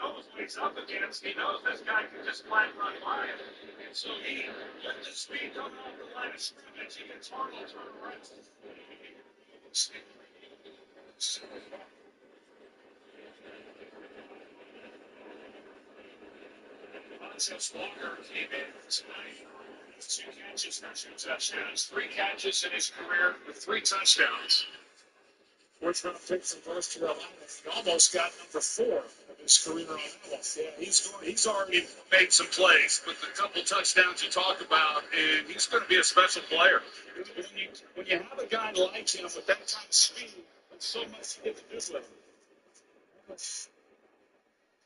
knows what he's up against. He knows this guy can just flat run by him. And so he, with the speed coming off the line of scrimmage, he gets hard to turn around. Since Walker came in tonight, 2 catches for 2 touchdowns, 3 catches in his career with 3 touchdowns. Fourth round pick from North Carolina. He almost got number 4 of his career on that one. Yeah, he's already made some plays with the couple touchdowns you talk about, and he's going to be a special player. When you have a guy like him with that kind of speed, there's so much you get to do with him.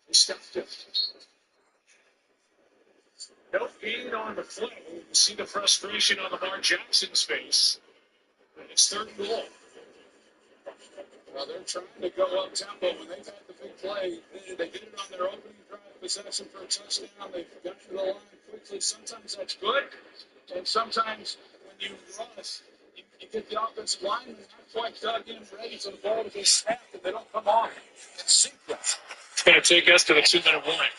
He stopped him. No feed on the play. You see the frustration on Lamar Jackson's face. It's 3rd and goal. Well, they're trying to go up tempo. When they've had the big play, they get it on their opening drive possession for a touchdown. They've got to the line quickly. Sometimes that's good, and sometimes when you rush, you get the offensive lineman not quite dug in, ready for the ball to be snapped, and they don't come off in sequence. It's going to take us to the 2-minute warning.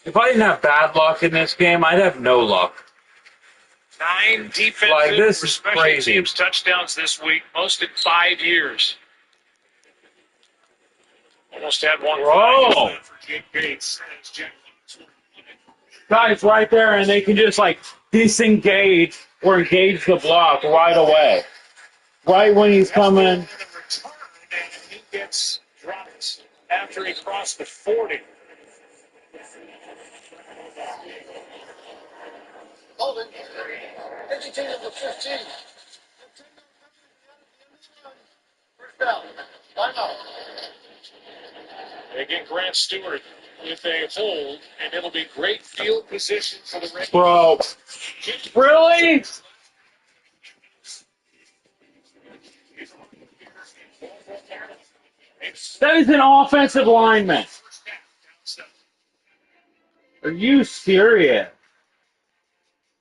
If I didn't have bad luck in this game, I'd have no luck. 9 defensive Like, this or is special crazy. teams touchdowns this week, most in 5 years. Almost had one Bro. for Jake Bates. Guys right there, and they can just, like, disengage or engage the block right away. Right when he's coming. And he gets dropped after he crossed the 40. Holding. NGNG number 15. First down. Timeout. They get Grant Stewart with a hold, and it'll be great field position for the Ravens. Bro. Really? That is an offensive lineman. Are you serious?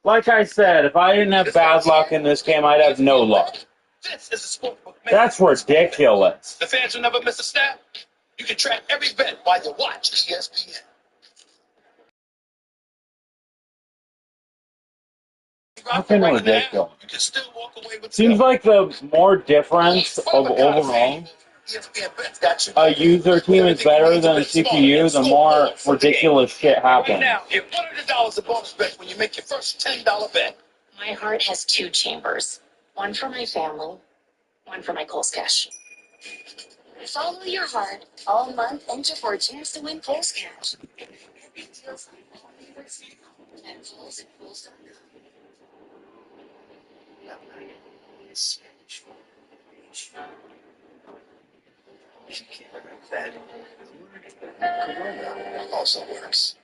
Like I said, if I didn't have bad luck in this game, I'd have no luck. This is a sportsbook. That's ridiculous. The fans will never miss a snap. You can track every bet while you watch ESPN. Fucking ridiculous. You can still walk away with Seems like the more difference of overall a user team is better than a CPU, the more ridiculous shit Right happens. now, get $100 of bonus bet when you make your first $10 bet. My heart has 2 chambers. One for my family, one for my Kohl's Cash. Follow your heart all month. Enter for a chance to win Kohl's Cash. And Kohl's.com. Corona also works.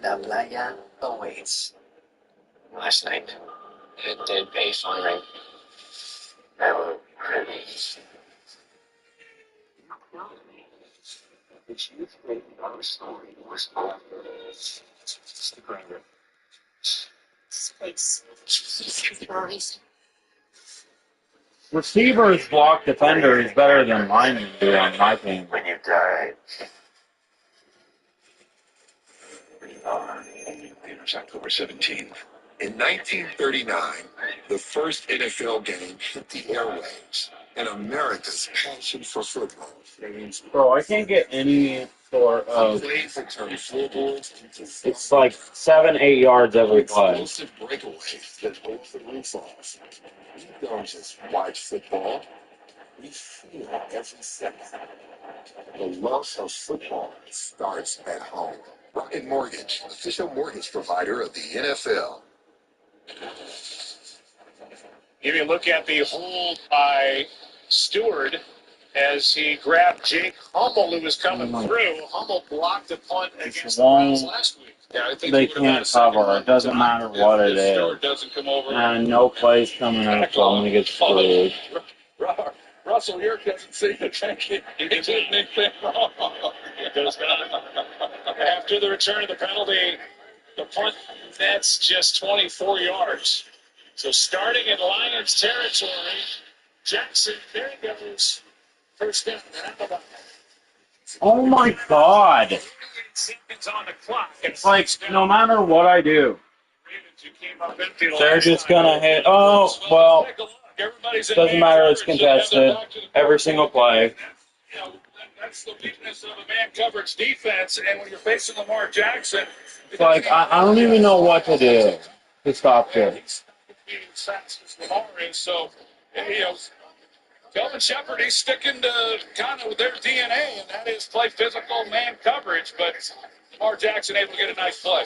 La playa awaits. Last night, it did pay fine. That was pretty. This youth great our story was over. The grinder. Space. For a reason. Receivers block defenders better than linemen do on my team. When you die, There's October 17th. In 1939, the first NFL game hit the airwaves, and America's passion for football changed. Bro, I can't get any sort of. Plays that turned floorboards into It's like 7-8 yards every play. explosive breakaways that hold the roof off. We don't just watch football, we feel every second. The love of football starts at home. Rocket Mortgage, official mortgage provider of the NFL. If you look at the hold by Stewart as he grabbed Jake Hummel, who was coming through. Hummel blocked the punt against the Browns last week. Yeah, I think they can't cover. It doesn't matter what it is. Stewart doesn't come over. And no play's coming up, so I'm going to get screwed. Russell here doesn't seem to think he did anything wrong. After the return of the penalty, the punt nets just 24 yards. So starting in Lions territory, Jackson, there he goes. First down. Oh my god. 8 seconds on the clock. It's like, no matter what I do, they're just going to hit. Oh, well, doesn't matter. It's contested. Every single play. You know, that's the weakness of a man coverage defense. And when you're facing Lamar Jackson, It's like, I don't even know what to do to stop this. So, you know, Kelvin Shepard, he's sticking to kind of their DNA, and that is play physical man coverage. But Lamar Jackson able to get a nice play.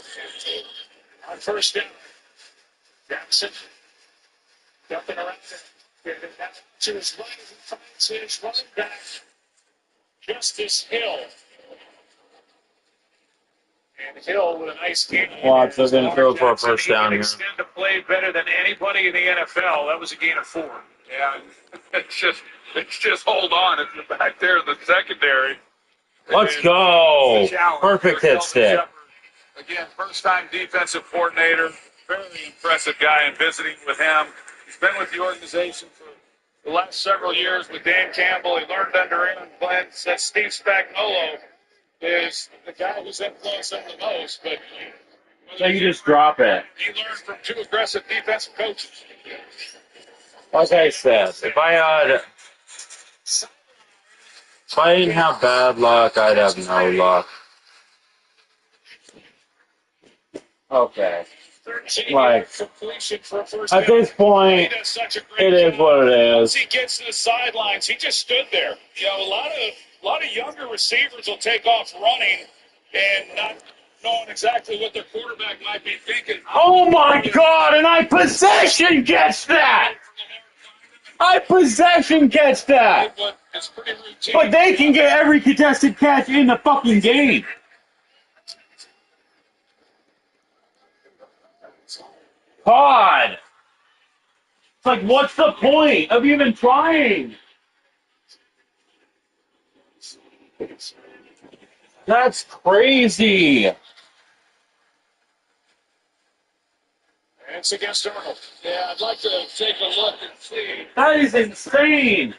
On first down, Jackson jumping around to his right, he finds his running back, Justice Hill. And Hill with a nice game. Watch, they're going to throw for a first down here. Extend the play better than anybody in the NFL. That was a gain of 4. Yeah, it's just hold on. It's back there in the secondary. Let's go. Perfect hit stick. Again, first-time defensive coordinator. Very impressive guy, and visiting with him. He's been with the organization for The last several years with Dan Campbell, he learned under Aaron Glenn, Steve Spagnuolo. is the guy who's influenced them the most, but So you just drop it. he learned from two aggressive defensive coaches. Like I said, if I didn't have bad luck, I'd have no luck. Okay. 13 Like, completion for a first at down. this point, He does such a great it is job. what it Once is. he gets to the sidelines, he just stood there. You know, a lot of younger receivers will take off running and not knowing exactly what their quarterback might be thinking. Oh my God! And I possession gets that. I possession gets that. What is pretty routine. But they can get every contested catch in the fucking game. God. It's like, what's the point of even trying? That's crazy. And it's against Arnold. Yeah, I'd like to take a look and see. That is insane.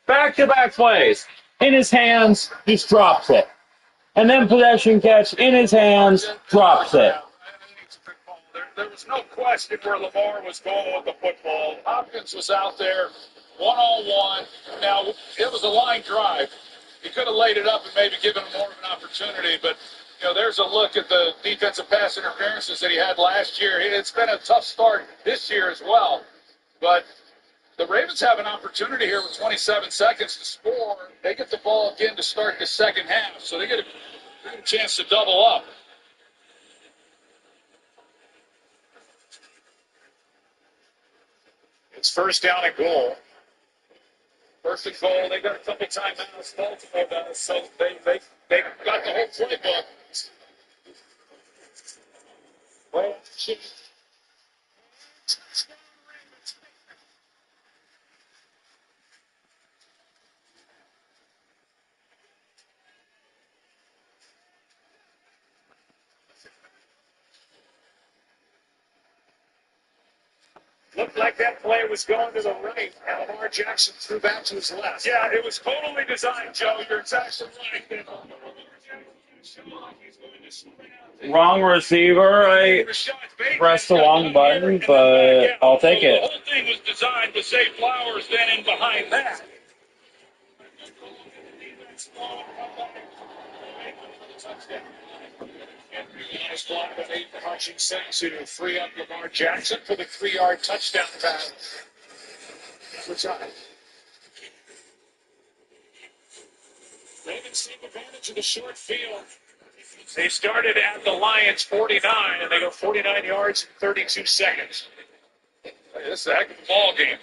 Back-to-back plays. In his hands, just drops it. And then possession catch in his hands, drops it. There was no question where Lamar was going with the football. Hopkins was out there one-on-one. Now, it was a line drive. He could have laid it up and maybe given him more of an opportunity, but you know, there's a look at the defensive pass interferences that he had last year. It's been a tough start this year as well, but the Ravens have an opportunity here with 27 seconds to score. They get the ball again to start the second half, so they get a chance to double up. It's first down and goal. First and goal. They got a couple timeouts. Baltimore does, so they got the whole playbook. Well, looked like that play was going to the right, and Lamar Jackson threw back to his left. Yeah, it was totally designed, Joe. You're exactly right. Wrong receiver. I pressed the wrong button, but I'll take The it. whole thing was designed to save Flowers then in behind that. Nice block of Aiden Hutchinson to free up Lamar Jackson for the 3-yard touchdown pass. For time. Ravens take advantage of the short field. They started at the Lions 49, and they go 49 yards in 32 seconds. This is a heck of a ball game.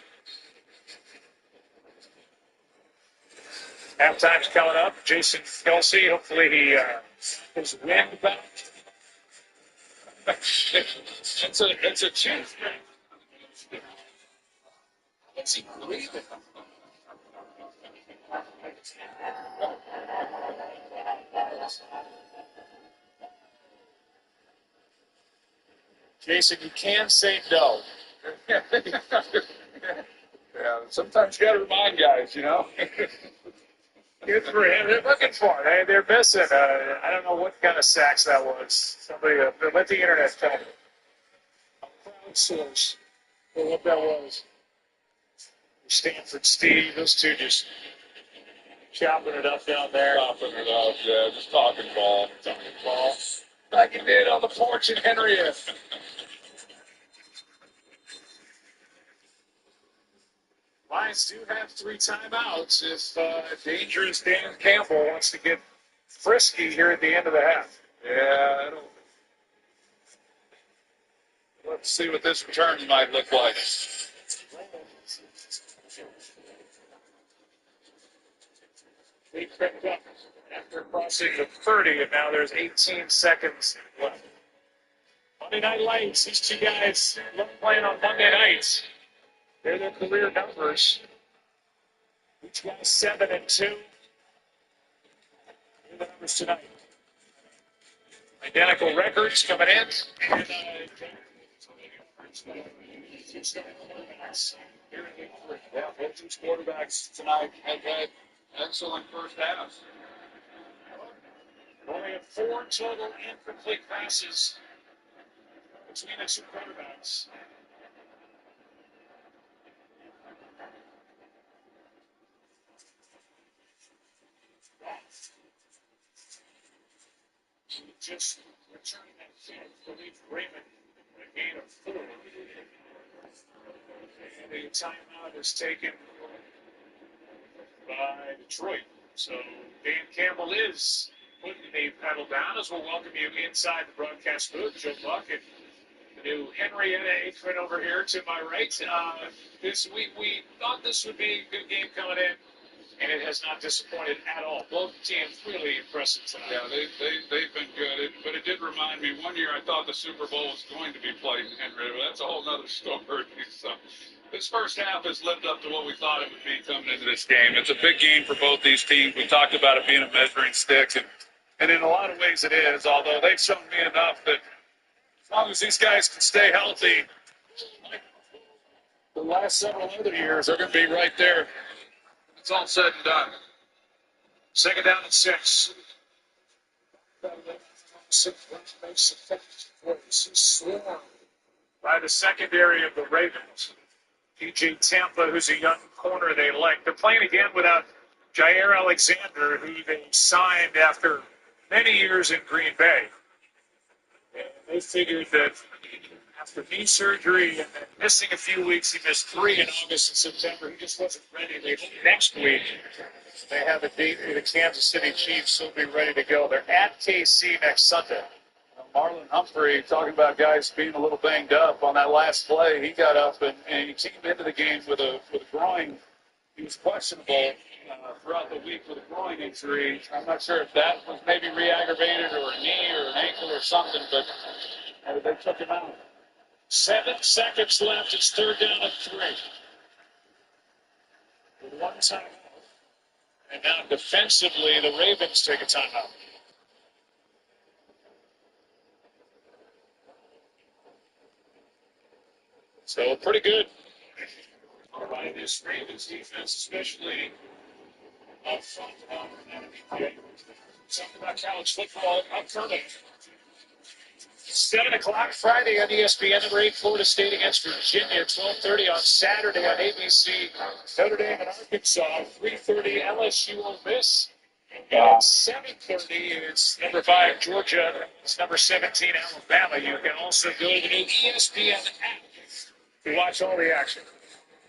Halftime's coming up. Jason Kelsey, hopefully he his wind back. It's a chance. What's he breathing? Jason, you can say no. Yeah, sometimes you got to remind guys, you know. Good for him. They're looking for it. They're missing. I don't know what kind of sacks that was. Somebody let the internet tell me. Crowdsource for what that was. Stanford Steve, those two just chopping it up down there. Chopping it up, yeah. Just talking ball. Talking ball. Like he did on the porch in Henrietta. Lions do have 3 timeouts if dangerous Dan Campbell wants to get frisky here at the end of the half. Yeah, let's see what this return might look like. They crept up after crossing the 30, and now there's 18 seconds left. Monday Night Lights, these two guys love playing on Monday nights. They're their career numbers. Each guy's 7 and 2. Here are the numbers tonight. Identical records coming in. And, yeah, both these quarterbacks tonight have had excellent first halves. Only had 4 total incomplete passes between the two quarterbacks. Just returning that kick, I believe Raymond, a gain of 4. And the timeout is taken by Detroit. So Dan Campbell is putting the pedal down as we'll welcome you inside the broadcast booth. Joe Buck and the new Henrietta Aikman over here to my right. We thought this would be a good game coming in, and it has not disappointed at all. Both teams really impressive tonight. Yeah, they've been good. But it did remind me, one year I thought the Super Bowl was going to be played in Henrietta, but that's a whole other story. So this first half has lived up to what we thought it would be coming into this game. It's a big game for both these teams. We talked about it being a measuring stick, and in a lot of ways it is, although they've shown me enough that as long as these guys can stay healthy, like the last several other years, they're going to be right there. It's all said and done. Second down and 6. Swarmed by the secondary of the Ravens. PJ Tampa, who's a young corner they like. They're playing again without Jair Alexander, who they signed after many years in Green Bay. And they figured that after knee surgery and then missing a few weeks, he missed 3 in August and September. He just wasn't ready. They hope next week they have a date with the Kansas City Chiefs. He'll be ready to go. They're at KC next Sunday. Marlon Humphrey, talking about guys being a little banged up on that last play, he got up and he came into the game with a groin. He was questionable throughout the week with a groin injury. I'm not sure if that was maybe re-aggravated or a knee or an ankle or something, but they took him out. 7 seconds left. It's third down and 3. With 1 timeout. And now defensively, the Ravens take a timeout. So pretty good by this Ravens defense, especially up front. Something about college football upcoming. 7 o'clock Friday on ESPN at 8, Florida State against Virginia. 12:30 on Saturday on ABC. Notre Dame and Arkansas. 3:30 LSU Ole Miss. And at 7:30, it's number 5 Georgia. It's number 17 Alabama. You can also go to the new ESPN app to watch all the action.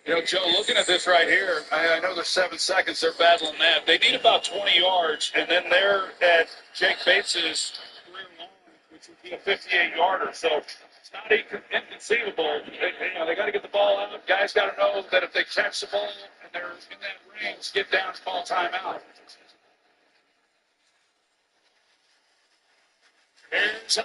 You know, Joe, looking at this right here, I know there's 7 seconds. They're battling that. They need about 20 yards, and then they're at Jake Bates's career line, which would be a 58-yarder. So it's not inconceivable. They got to get the ball out. Guys got to know that if they catch the ball and they're in that range, get down, call timeout. There's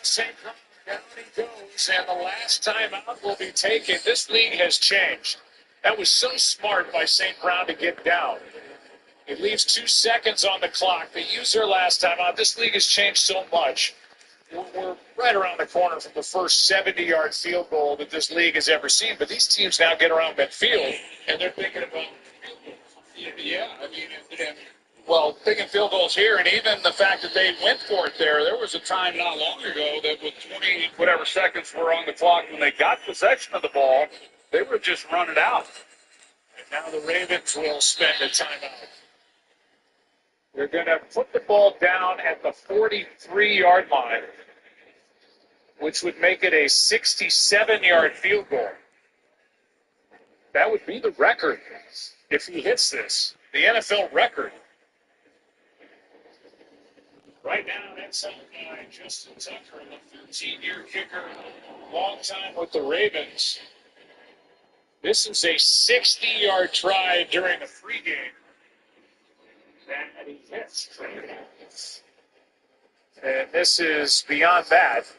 St. Croix. Down he goes, and the last timeout will be taken. This league has changed. That was so smart by St. Brown to get down. It leaves 2 seconds on the clock. They used their last timeout. This league has changed so much. We're right around the corner from the first 70-yard field goal that this league has ever seen. But these teams now get around midfield, and they're thinking about field goals. Yeah, I mean, well, taking field goals here, and even the fact that they went for it there was a time not long ago that with 20 whatever seconds were on the clock when they got possession of the ball, they would just run it out. And now the Ravens will spend a timeout. They're going to put the ball down at the 43-yard line, which would make it a 67-yard field goal. That would be the record if he hits this, the NFL record. Right now, that's held by Justin Tucker, the 13-year kicker, long time with the Ravens. This is a 60-yard try during the pregame that he hits. And this is beyond that.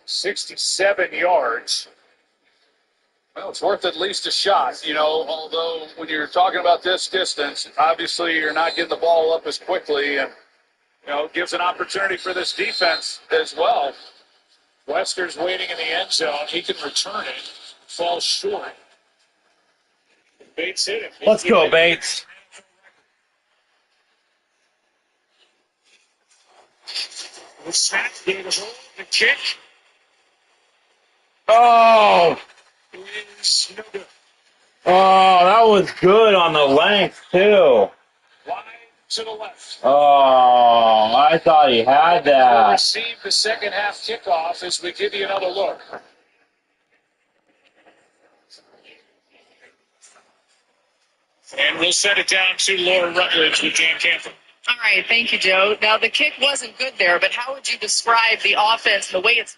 67 yards. Well, it's worth at least a shot, although when you're talking about this distance, obviously you're not getting the ball up as quickly, and, it gives an opportunity for this defense as well. Wester's waiting in the end zone. He can return it. Falls short. Bates hit it. Let's go, Bates. The snap, gave the hold, the kick Oh, is no good. oh, that was good on the length too. Wide to the left. Oh, I thought he had We'll that. receive the second half kickoff as we give you another look. And we'll set it down to Laura Rutledge with Dan Camphor. All right, thank you, Joe. Now, the kick wasn't good there, but how would you describe the offense, the way it's...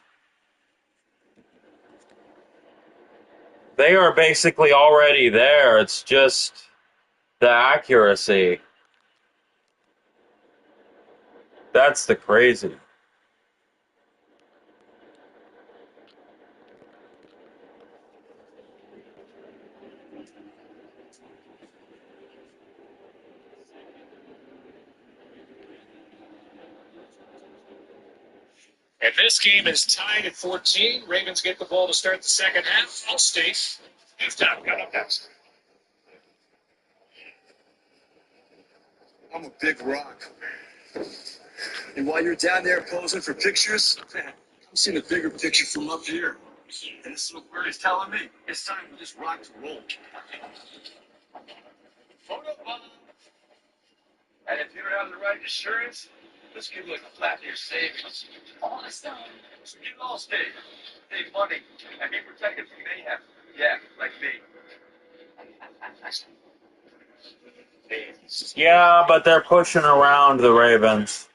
They are basically already there. It's just the accuracy. That's the crazy. And this game is tied at 14. Ravens get the ball to start the second half. All State. Halftime. Coming up next. I'm a big rock. And while you're down there posing for pictures, I'm seeing a bigger picture from up here. And this is what Birdie's telling me. It's time for this rock to roll. Photo bomb. And if you don't have the right insurance, let's give you like a flat year savings. All this time. So get it all state. Save money and be protected from mayhem. Yeah, like me. Yeah, but they're pushing around the Ravens.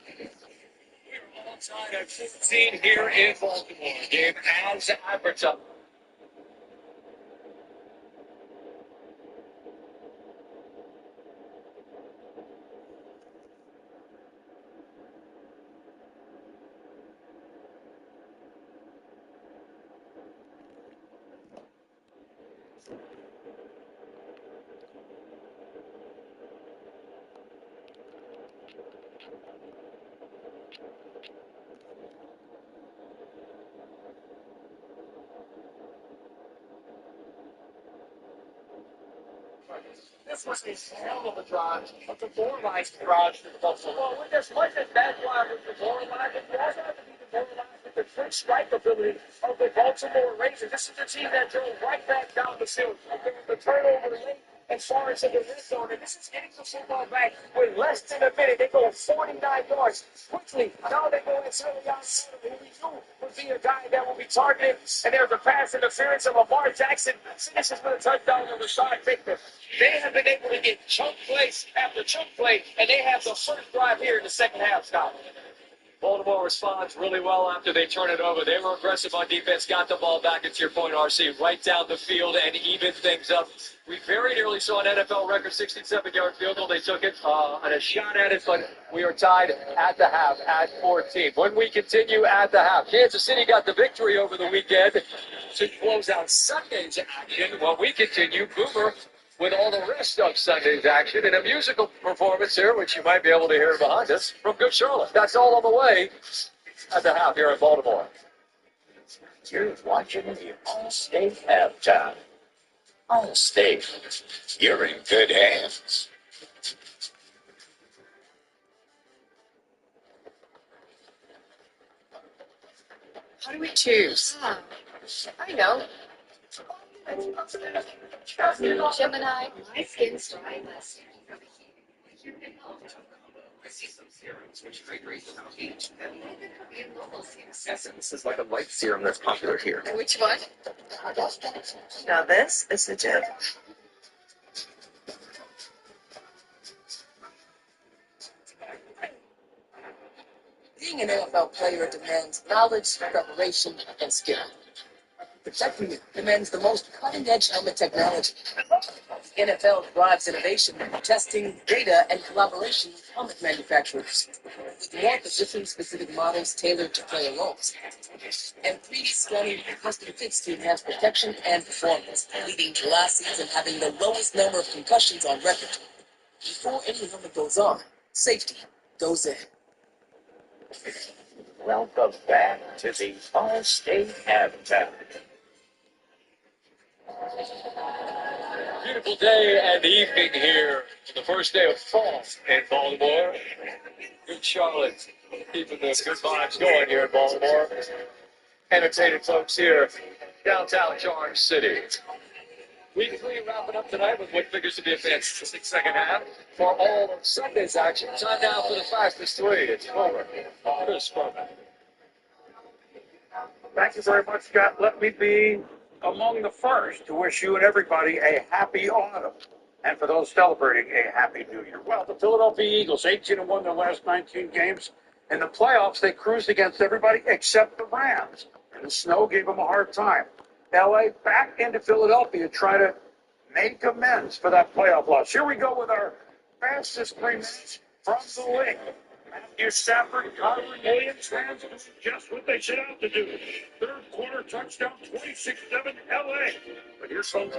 We're all tied at 15 here in Baltimore. Game as advertised. This was a hell of a drive, a demoralized drive for the Buffalo. Well, with as much as that drive was demoralizing, you also have to be demoralized with the quick strike ability of the Baltimore Ravens. This is the team that drove right back down the field. The turnover late as far as in the red zone, and this is getting the football back with less than a minute. They go 49 yards quickly. Now they go inside the outside, who we knew would be a guy that will be targeted. And there's a pass interference, and Lamar Jackson finishes with a touchdown to Rashad Bateman. They have been able to get chunk plays after chunk play, and they have the first drive here in the second half, Scott. Baltimore responds really well after they turn it over. They were aggressive on defense, got the ball back, and to your point, RC, right down the field and even things up. We very nearly saw an NFL record 67-yard field goal. They took it on a shot at it, but we are tied at the half at 14. When we continue at the half, Kansas City got the victory over the weekend to close out Sunday's action. When we continue, Boomer with all the rest of Sunday's action and a musical performance here, which you might be able to hear behind us from Good Charlotte. That's all on the way at the half here in Baltimore. You're watching the All-State halftime. All-State, you're in good hands. How do we choose? I know. Gemini, my skin's dry. This is like a light serum that's popular here. Which one? Now this is the gym. Being an NFL player demands knowledge, preparation, and skill. Protecting it demands the most cutting-edge helmet technology. The NFL drives innovation, testing, data, and collaboration with helmet manufacturers. With more position-specific models tailored to player roles. And 3D scanning and custom fits to enhance protection and performance, leading to last season having the lowest number of concussions on record. Before any helmet goes on, safety goes in. Welcome back to the All-State halftime. Beautiful day and evening here in the first day of fall in Baltimore. Good Charlotte, keeping the good vibes going here in Baltimore. Entertaining folks here downtown Charge City. Weekly wrapping up tonight with what figures to be a fantastic second half for all of Sunday's action. Time now for the fastest three. It's over. Chris Berman. Thank you very much, Scott. Let me be among the first to wish you and everybody a happy autumn. And for those celebrating, a happy new year. Well, the Philadelphia Eagles, 18-1 their last 19 games. In the playoffs, they cruised against everybody except the Rams. And the snow gave them a hard time. LA back into Philadelphia to try to make amends for that playoff loss. Here we go with our fastest 3 minutes from the league. Matthew Stafford, Kyron Williams, fans doing just what they set out to do. Third quarter touchdown, 26-7 LA. But here's some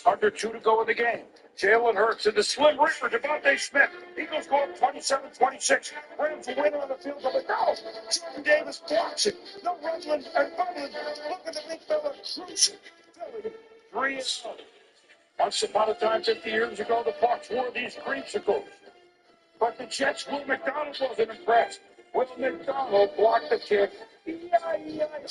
under 2 to go in the game. Jalen Hurts and the Slim Reaper, Devontae Smith. Eagles go up 27-26. Rams win on the field goal. But now, Jordan Davis blocks it. No rumbling and bumbling. Look at the big fella cruising. Philly, 3-0. Once upon a time, 50 years ago, the Bucs wore these creamsicles. But the Jets' Will McDonald wasn't impressed. Will McDonald blocked the kick.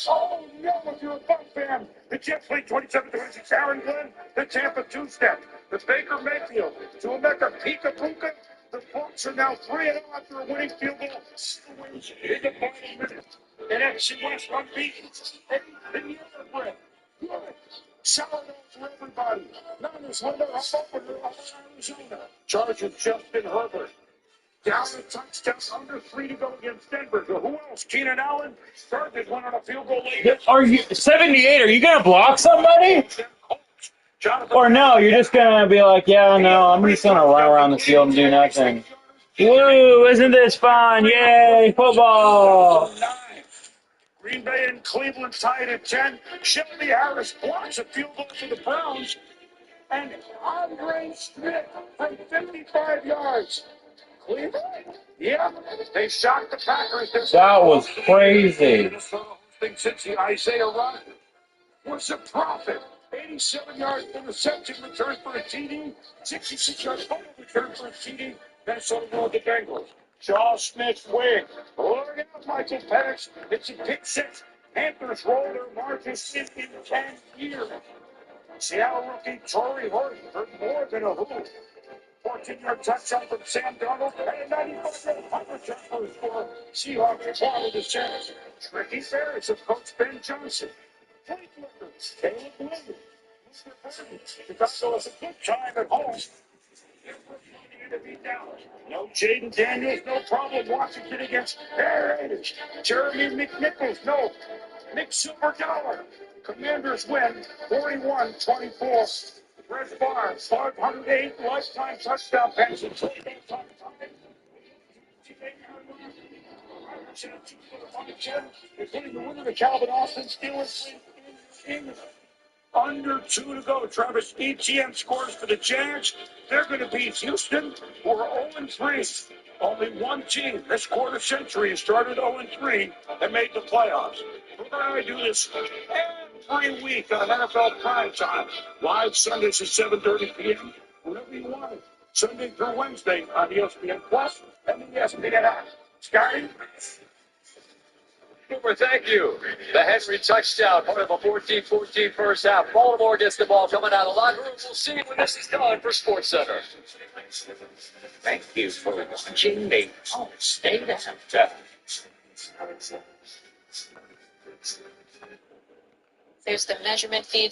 Oh, no, if you're a Buck fan. The Jets lead 27-26. Aaron Glenn, the Tampa two-step. The Baker Mayfield to a Mecca Pika Puka. The Bucs are now 3-0 after a winning field goal. Still wins in the final minute. And NFC West unbeaten. And the other bread. Good. Sourdough for everybody. Niners win their home opener over Arizona. Chargers Justin Herbert. Down a touchdown, under 3 to go against Denver. So who else? Keenan Allen. Chargers went on a field goal late. Are you 78? Are you gonna block somebody? Or no? You're just gonna be like, yeah, no, I'm just gonna run around the field and do nothing. Woo! Isn't this fun? Yay! Football! Green Bay and Cleveland tied at 10. Shelby Harris blocks a field goal for the Browns. And Andre Smith from 55 yards. Cleveland? Yeah, they shocked the Packers. That was crazy. Since the Isaiah run was a profit. 87-yard interception return for a TD. 66-yard total return for a TD. Minnesota rode the Bengals. Shaw Smith win. Look out, Michael Penix. It's a pick six. Panthers roll their largest in 10 years. Seattle rookie Torrey Horton for more than a hoop. 14-yard touchdown from Sam Darnold and a 95-yard punt return for his score. Seahawks follow the Saints. Ricky Ferris of Coach Ben Johnson. Fleet Lickers, Caleb Williams, Mr. Burton. Chicago has a good time at home. To beat Dallas. No Jaden Daniels, no problem. Washington against Air Raiders. Jeremy McNichols, no. Nick Silverdollar. Commanders win 41-24. Brett Favre, 508 lifetime touchdown passes. Including the winner of Calvin Austin Steelers in England. Under 2 to go. Travis Etienne scores for the Jags. They're going to beat Houston, who are 0-3. Only one team this quarter century has started 0-3 and made the playoffs. We're going to do this every week on NFL Primetime. Live Sundays at 7:30 p.m. Whenever you want it. Sunday through Wednesday on ESPN Plus and the ESPN app. Scotty? Super, thank you. The Henry touchdown, part of a 14-14 first half. Baltimore gets the ball coming out of the locker room. We'll see when this is done for SportsCenter. Thank you for watching the State After. There's the measurement fee.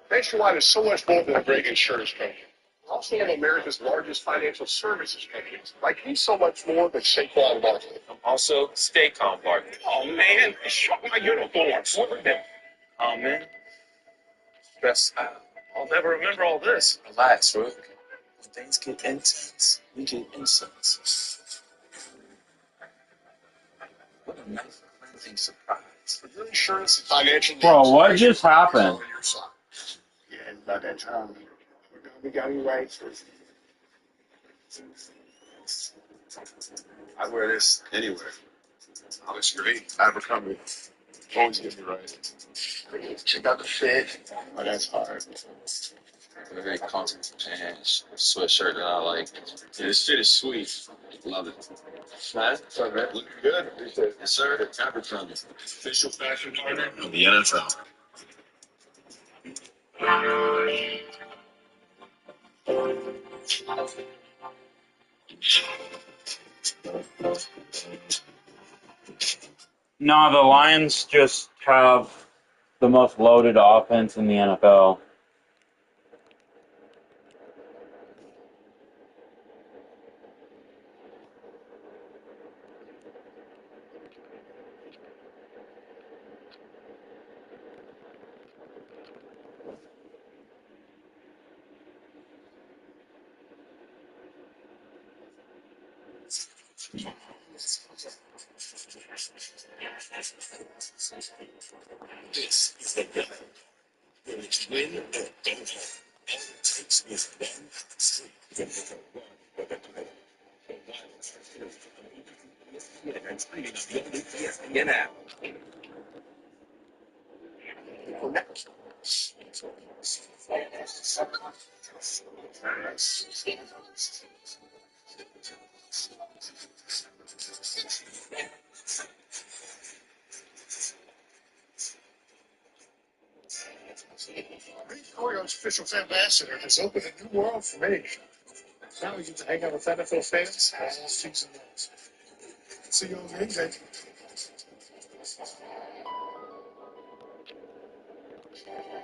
Nationwide is so much more than a great insurance company. We're also one of America's largest financial services companies. Like, he's so much more than Saquon Barkley. I'm also Stay Calm Barkley. Oh, man, show my uniforms. What are them? Oh, man. Best, I'll never remember all this. Relax, Rook. When things get intense, we get incense. What a nice, cleansing surprise. For your insurance and financial needs. Bro, what just happened? Yeah, about that time. We got you right. I wear this anywhere. Oh, it's great. Abercrombie. Always get me right. Check out the fit. Oh, that's hard. Very comfortable pants, sweatshirt that I like. Yeah, this fit is sweet. Love it. Man, What's up, man? Looking good. yes, sir. Abercrombie, official fashion partner of the NFL. No, the Lions just have the most loaded offense in the NFL. This is the guy. Whether it's win or go home, all it takes is one sleep to make a run for the title. The Lions are here for the and streaming on the ESPN app. Orioles official ambassador has opened a new world for me. Now we get to hang out with NFL fans all season long. See you on the NGNG.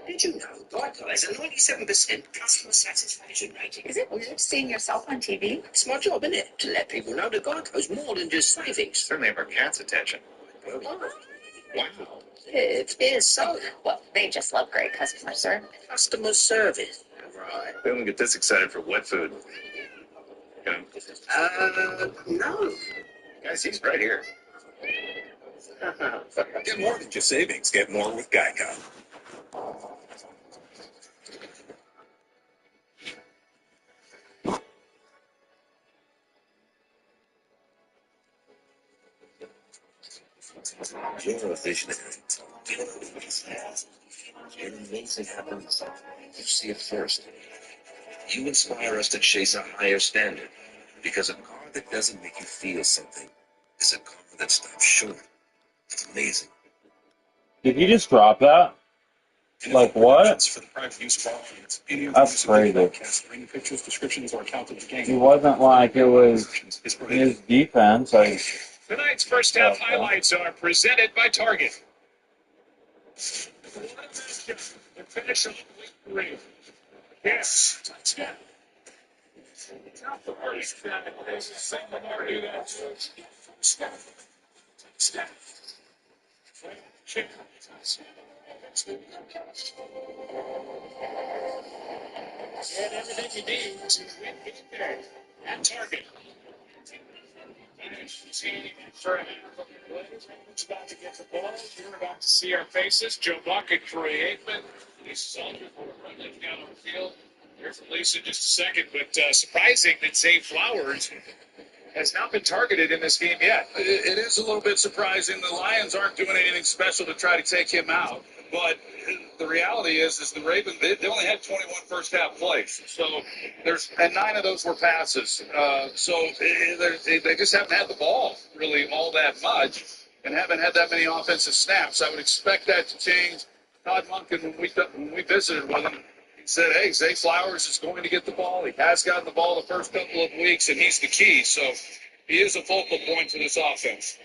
Did you know Geico has a 97% customer satisfaction rating? Is it weird seeing yourself on TV? It's my job, isn't it? To let people know that Geico's more than just savings. Certainly have our cat's attention. Oh, Wow. it is so. Well, they just love great customer service. Customer service. Right. They don't get this excited for wet food. You know, No. guys, he's right here. Get more than just savings. Get more with Geico. You're a visionary. You know what this has. When amazing happens, you see it first. You inspire us to chase a higher standard because a car that doesn't make you feel something is a car that stops short. It's amazing. Did you just drop that? Like what? For the private use of all audience. That's crazy. Screen pictures, descriptions, or account of the game. It wasn't like it was his defense. Tonight's first half highlights are presented by Target. The finish of week 3. Yes, touchdown. Not the worst. There's a same Lamar do that too. Step. Step. Check. Get everything you need to win big day at Target. Who's about to get the ball? You're about to see our faces. Joe Buck and Troy Aikman. Lisa Saunders running down on the field. Here's Lisa in just a second. But surprising that Zay Flowers has not been targeted in this game yet. It is a little bit surprising. The Lions aren't doing anything special to try to take him out. But the reality is the Ravens, they only had 21 first half plays. So and 9 of those were passes. So they just haven't had the ball really all that much and haven't had that many offensive snaps. I would expect that to change. Todd Monken, when we visited with him, he said, hey, Zay Flowers is going to get the ball. He has gotten the ball the first couple of weeks, and he's the key. So he is a focal point for this offense.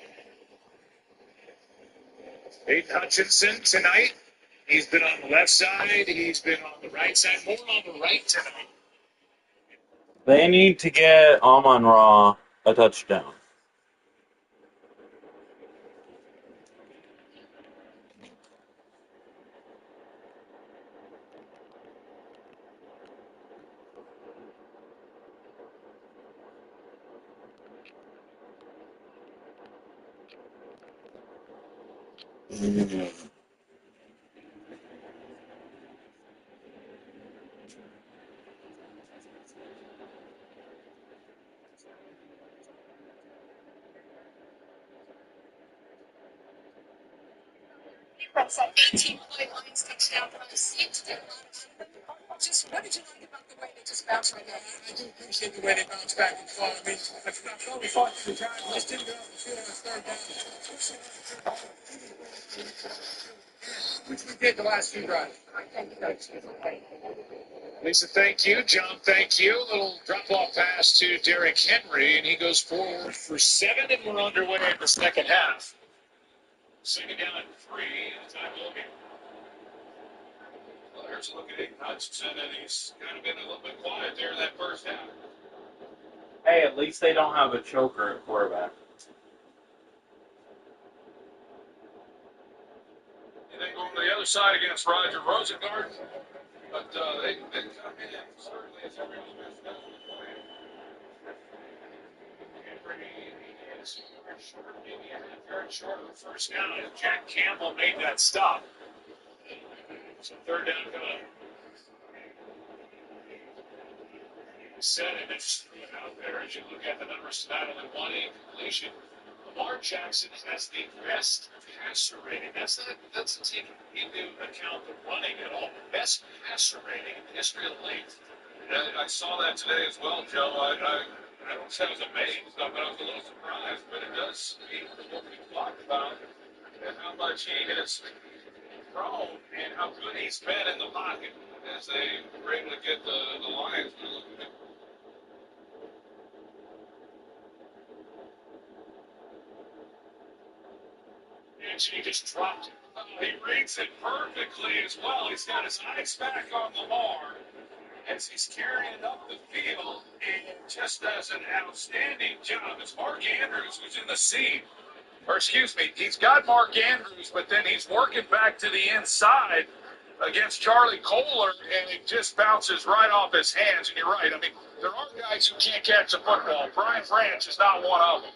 Aiden Hutchinson tonight. He's been on the left side. He's been on the right side. More on the right tonight. They need to get Amon-Ra a touchdown. Team-play Lions touchdown pass. Just what did you like about the way they just bounced right now? I do appreciate the way they bounced back and fought. I mean, I thought we fought through the drive, just didn't get off the field on the third down, which we did the last few drives. Lisa, thank you. John, thank you. A little drop-off pass to Derrick Henry, and he goes forward for 7, and we're underway in the second half. Second down and 3, and time will be. Well, there's a look at Aiden Hutchinson, and he's kind of been a little bit quiet there in that first half. Hey, at least they don't have a choker at quarterback. And then going to the other side against Roger Rosengarten. But they come in, certainly, as everyone has done with the play. Henry is short, maybe a half-yard short of the first down, and Jack Campbell made that stop. So third down coming. Set and it's out there as you look at the numbers tonight on the 1 completion. Lamar Jackson has the best passer rating. That's taking into account the running at all. The best passer rating in the history of the league. I saw that today as well, Joe. I don't say I was amazed, but I was a little surprised. But it does speak to what we talked about and how much he has grown and how good he's been in the pocket as they were able to get the Lions to look at him. And he just dropped it. He reads it perfectly as well. He's got his eyes back on Lamar as he's carrying it up the field and just does an outstanding job. It's Mark Andrews who's in the seam. Or excuse me, he's got Mark Andrews, but then he's working back to the inside against Charlie Kohler, and it just bounces right off his hands. And you're right. I mean, there are guys who can't catch a football. Brian Branch is not one of them.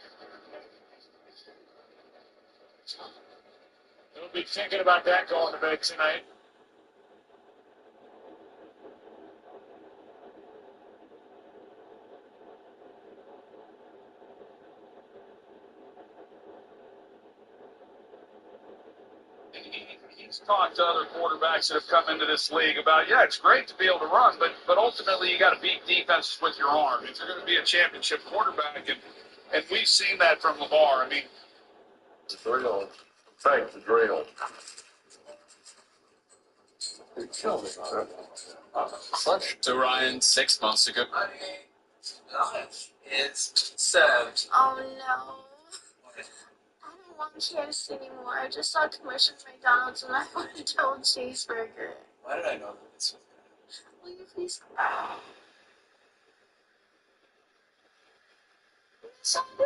They'll be thinking about that going to bed tonight. He's talked to other quarterbacks that have come into this league about, yeah, it's great to be able to run, but ultimately you got to beat defenses with your arm if you're going to be a championship quarterback, and we've seen that from Lamar. I mean, The drill. Take the drill. You killed me, man. To Ryan 6 months ago. It's served. Oh no. I don't want KFC anymore. I just saw a commercial for McDonald's and I want a double cheeseburger. Why did I know that this was Will you please? Yes, I do.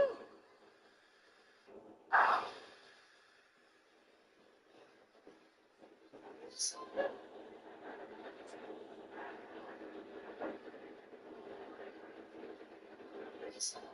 Yes, I do. Yes, I do. Yes, I do.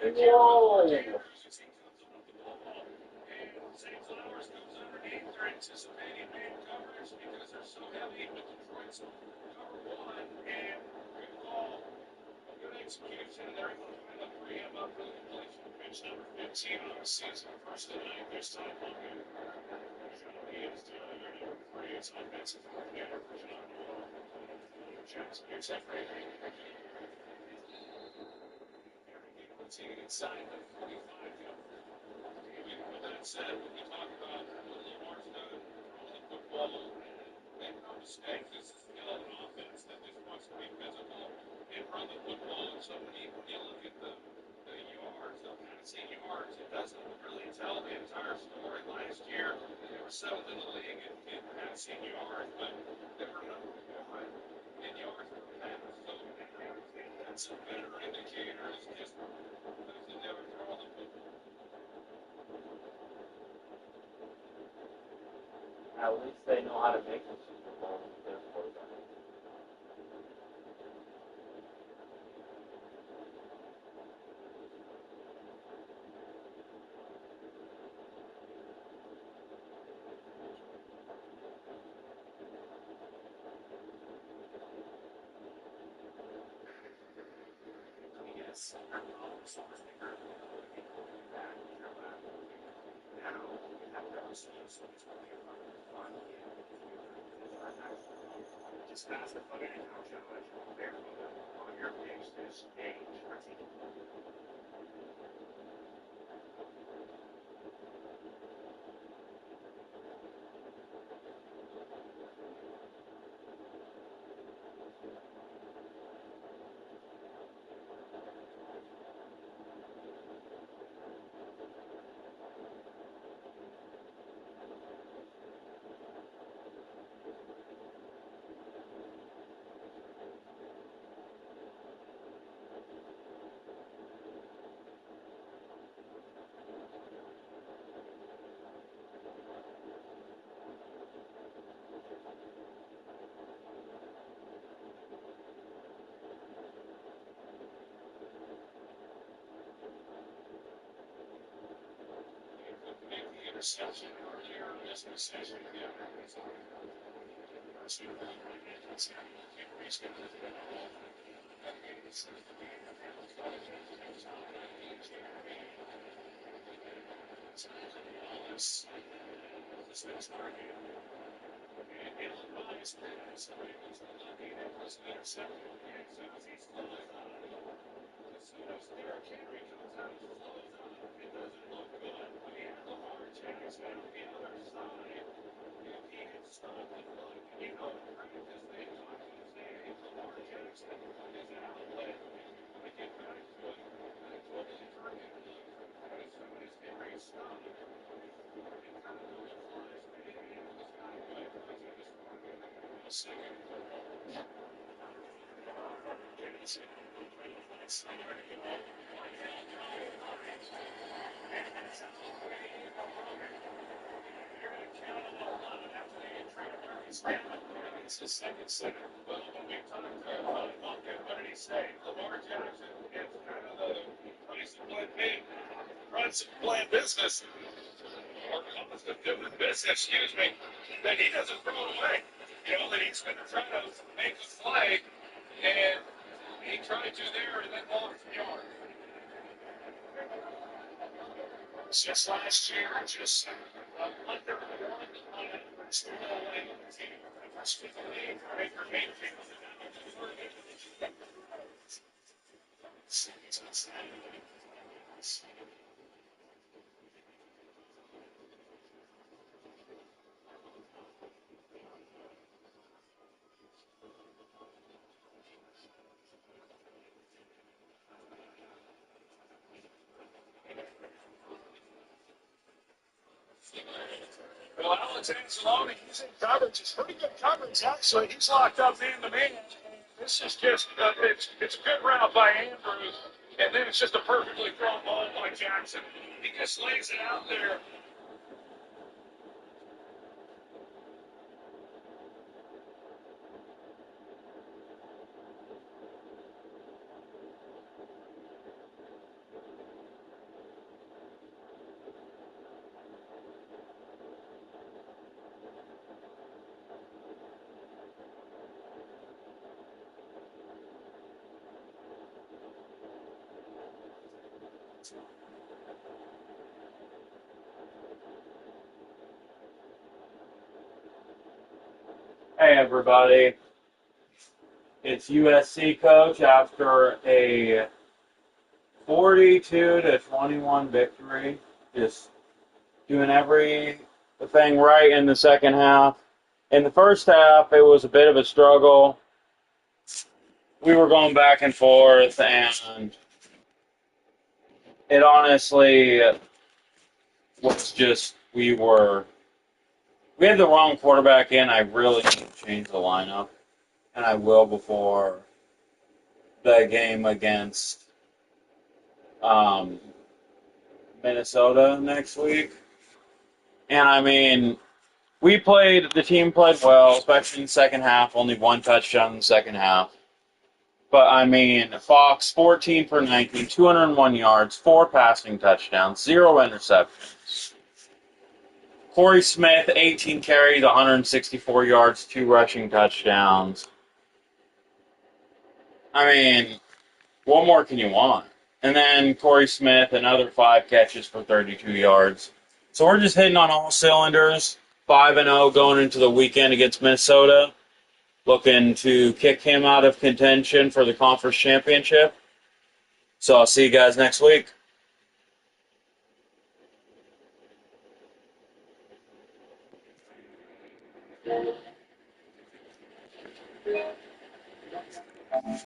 Whoa! St. Flowers comes underneath. They're anticipating man coverage because they're so heavy with Detroit's cover 1. And good call. Good execution. They're able to kind of free him up for the completion. Pitch number 15 on the season. First of the night this time. He is doing number 3. It's offensive coordinator for John Wall. Jackson gets that right. Inside the 45 yard. With that said, when you talk about what Lamar's done on the football, make no mistake, this is still an offense that just wants to be physical and run the football. And so when you look at the yards, the passing yards, it doesn't really tell the entire story. Last year, they were 7th in the league in passing yards, but they were number 1 in yards per pass. So that's a better indicator. It's just they never throw the football. At least they know how to make the Super Bowl with their quarterback. Just pass the footage and I'll show it. On your page, there's age. Interception earlier in this session. It's the second center. Well, when we talked about Malkin, what did he say? Lamar Jackson is kind of the price of playing business, or cost of doing business, excuse me, that he doesn't throw it away. You know, that he's going to try to make a play, and he tried to there and then lost the yard. Just last year, just under 1 on average throw away on the team. First 50 for Baker Mayfield. Well, Alex Anzalone, he's in coverage. It's pretty good coverage, actually. He's locked up man-to-man. This is just, it's a good route by Andrews, and then it's just a perfectly thrown ball by Jackson. He just lays it out there. Hey everybody, it's USC coach after a 42-21 victory. Just doing everything right in the second half. In the first half, it was a bit of a struggle. We were going back and forth, and it honestly was just we had the wrong quarterback in. I really need to change the lineup, and I will before the game against Minnesota next week. And I mean, the team played well, especially in the second half, only one touchdown in the second half. But I mean, Fox, 14 for 19, 201 yards, 4 passing touchdowns, 0 interceptions. Corey Smith, 18 carries, 164 yards, 2 rushing touchdowns. I mean, What more can you want? And then Corey Smith, another 5 catches for 32 yards. So we're just hitting on all cylinders. 5-0 going into the weekend against Minnesota. Looking to kick him out of contention for the conference championship. So I'll see you guys next week.